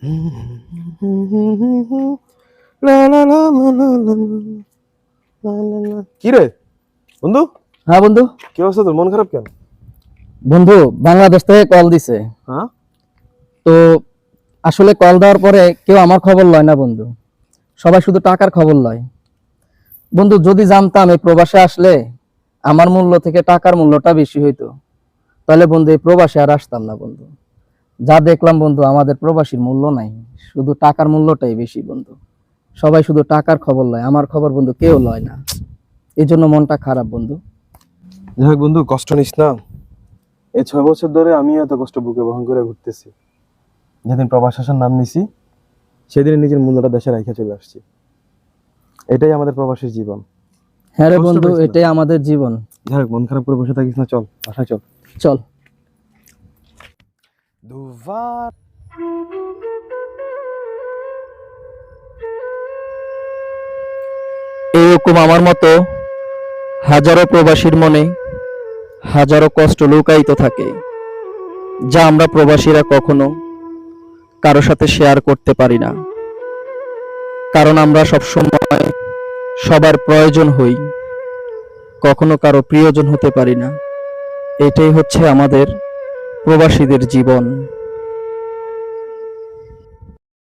কি রে বন্ধু? হ্যাঁ বন্ধু। কি অবস্থা তোর? মন খারাপ কেন? বন্ধু বাংলাদেশ থেকে কল দিছে। হ্যাঁ, তো আসলে কল দেওয়ার পরে কেউ আমার খবর লয় না বন্ধু, সবাই শুধু টাকার খবর লয়। বন্ধু যদি জানতাম এই প্রবাসে আসলে আমার মূল্য থেকে টাকার মূল্যটা বেশি হইতো, তাহলে বন্ধু এই প্রবাসে আর আসতাম না বন্ধু। যা দেখলাম বন্ধু, আমাদের প্রবাসীর মূল্য নাই, শুধু টাকার মূল্যটাই বেশি বন্ধু। সবাই শুধু টাকার খবর লয়, আমার খবর বন্ধু কেউ লয় না। এই জন্য মনটা খারাপ বন্ধু। যাই হোক বন্ধু, কষ্ট নিস না। এই 6 বছর ধরে আমি এত কষ্ট বুকে বহন করে ঘুরতেছি। যেদিন প্রবাস আসার নাম নিছি সেদিন নিজের মূল্যটা দেশে রাইখা চলে আসছি। এটাই আমাদের প্রবাসীর জীবন। হ্যাঁ রে কষ্ট বন্ধু, পাইস না। এটাই আমাদের জীবন। যাই হোক, মন খারাপ করে বসে থাকিস না, চল বাসায় চল। চল। দুবার এরকম আমার মতো হাজারো প্রবাসীর মনে হাজারো কষ্ট লুকায়িত থাকে, যা আমরা প্রবাসীরা কখনো কারো সাথে শেয়ার করতে পারি না, কারণ আমরা সবসময় সবার প্রয়োজন হই, কখনো কারো প্রিয়জন হতে পারি না। এটাই হচ্ছে আমাদের প্রবাসীদের জীবন।